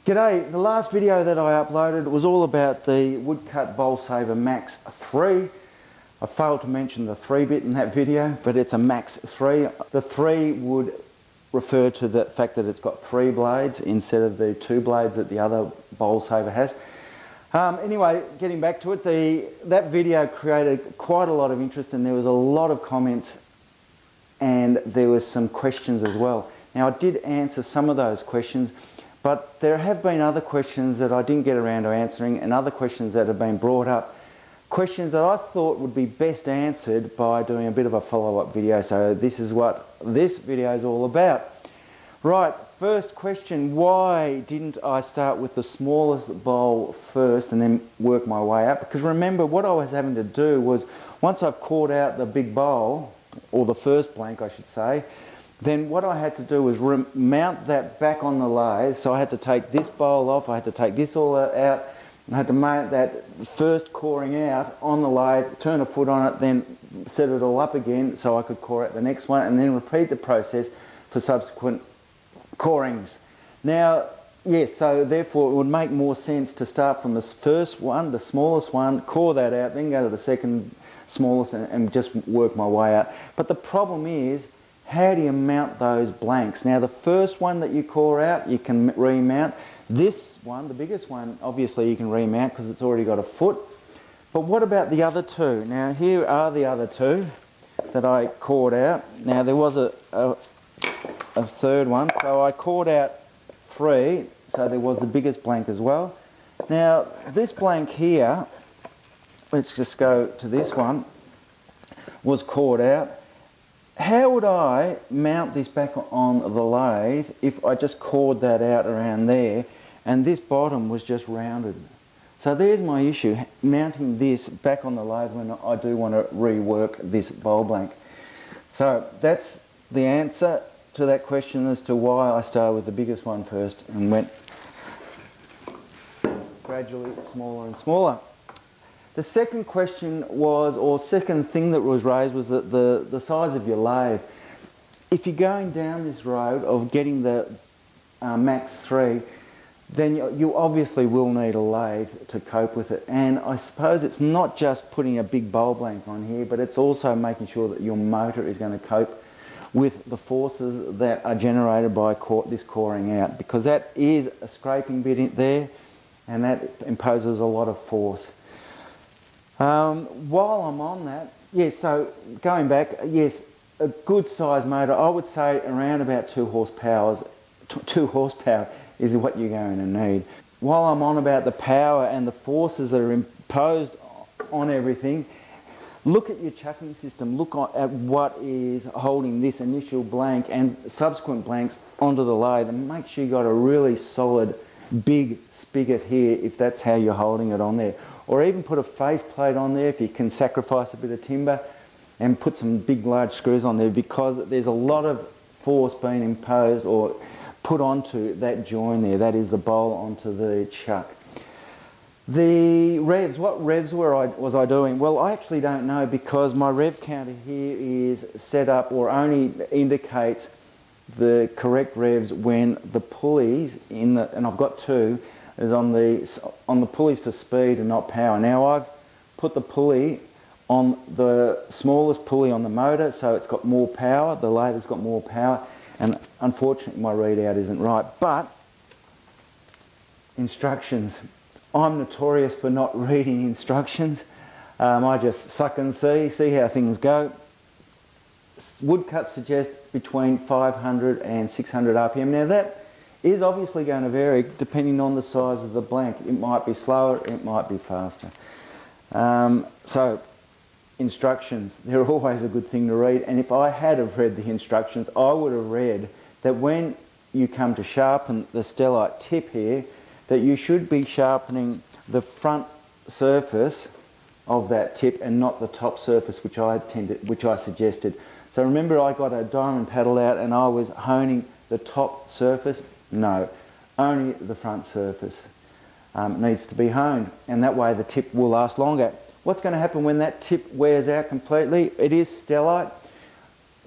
G'day, the last video that I uploaded was all about the Woodcut Bowl Saver MAX3. I failed to mention the 3-bit in that video, but it's a MAX3. The 3 would refer to the fact that it's got 3 blades instead of the 2 blades that the other Bowl Saver has. Anyway, getting back to it, that video created quite a lot of interest and there was a lot of comments and there was some questions as well. Now I did answer some of those questions, but there have been other questions that I didn't get around to answering and other questions that have been brought up. Questions that I thought would be best answered by doing a bit of a follow-up video. So this is what this video is all about. Right, first question, why didn't I start with the smallest bowl first and then work my way up? Because remember, what I was having to do was, once I've cored out the big bowl, or the first blank I should say, then what I had to do was mount that back on the lathe. So I had to take this bowl off, I had to take this all out, I had to mount that first coring out on the lathe, turn a foot on it, then set it all up again so I could core out the next one and then repeat the process for subsequent corings. Now, yes, so therefore it would make more sense to start from the first one, the smallest one, core that out, then go to the second smallest and just work my way out. But the problem is, how do you mount those blanks? Now the first one that you core out, you can remount. This one, the biggest one, obviously you can remount because it's already got a foot. But what about the other two? Now here are the other two that I cored out. Now there was a third one, so I cored out 3, so there was the biggest blank as well. Now this blank here, let's just go to this one, was cored out. How would I mount this back on the lathe if I just cored that out around there and this bottom was just rounded? So there's my issue, mounting this back on the lathe when I do want to rework this bowl blank. So that's the answer to that question as to why I started with the biggest one first and went gradually smaller and smaller. The second question was, or second thing that was raised, was that the size of your lathe. If you're going down this road of getting the MAX3, then you obviously will need a lathe to cope with it. And I suppose it's not just putting a big bowl blank on here, but it's also making sure that your motor is going to cope with the forces that are generated by this coring out, because that is a scraping bit in there and that imposes a lot of force. While I'm on that, yes, so going back, yes, a good size motor, I would say around about 2 horsepower. 2 horsepower is what you're going to need. While I'm on about the power and the forces that are imposed on everything, look at your chucking system, look at what is holding this initial blank and subsequent blanks onto the lathe, and make sure you've got a really solid big spigot here if that's how you're holding it on there. Or even put a face plate on there if you can sacrifice a bit of timber and put some big large screws on there, because there's a lot of force being imposed or put onto that join there, that is the bowl onto the chuck. The revs, what revs was I doing? Well, I actually don't know, because my rev counter here is set up or only indicates the correct revs when the pulleys and I've got 2, is on the pulleys for speed and not power. Now I've put the pulley on the smallest pulley on the motor, so it's got more power, the lathe has got more power, and unfortunately my readout isn't right. But instructions, I'm notorious for not reading instructions. I just suck and see how things go. Woodcuts suggest between 500 and 600 RPM. Now that is obviously going to vary depending on the size of the blank. It might be slower, it might be faster. So instructions, they're always a good thing to read, and if I had have read the instructions, I would have read that when you come to sharpen the stellite tip here, that you should be sharpening the front surface of that tip and not the top surface, which I suggested. So remember, I got a diamond paddle out and I was honing the top surface. No, only the front surface needs to be honed, and that way the tip will last longer. What's going to happen when that tip wears out completely? It is stellite.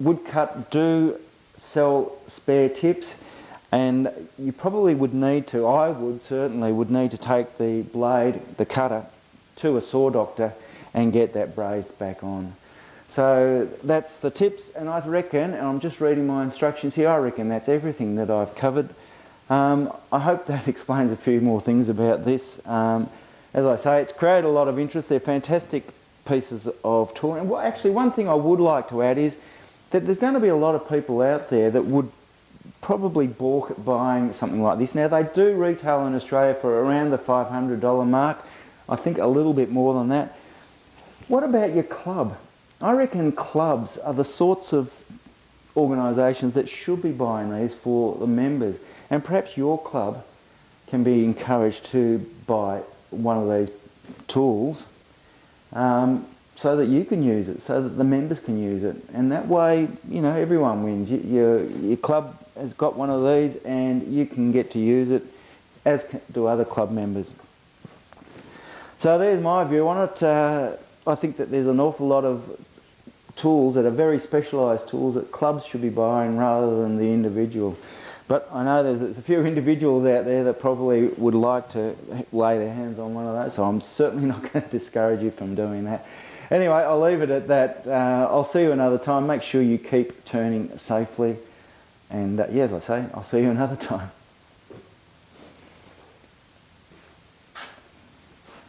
Woodcut do sell spare tips. And you probably would need to, I would certainly would need to take the blade, the cutter, to a saw doctor and get that brazed back on. So that's the tips, and I reckon, and I'm just reading my instructions here, I reckon that's everything that I've covered. I hope that explains a few more things about this. As I say, it's created a lot of interest. They're fantastic pieces of tooling. And actually, one thing I would like to add is that there's going to be a lot of people out there that would probably balk at buying something like this. Now, they do retail in Australia for around the $500 mark. I think a little bit more than that. What about your club? I reckon clubs are the sorts of organisations that should be buying these for the members. And perhaps your club can be encouraged to buy one of these tools so that you can use it, so that the members can use it. And that way, you know, everyone wins. Your club has got one of these and you can get to use it, as do other club members. So there's my view on it. I think that there's an awful lot of tools that are very specialised tools that clubs should be buying rather than the individual. But I know there's a few individuals out there that probably would like to lay their hands on one of those, so I'm certainly not going to discourage you from doing that. Anyway, I'll leave it at that. I'll see you another time. Make sure you keep turning safely. And yeah, as I say, I'll see you another time.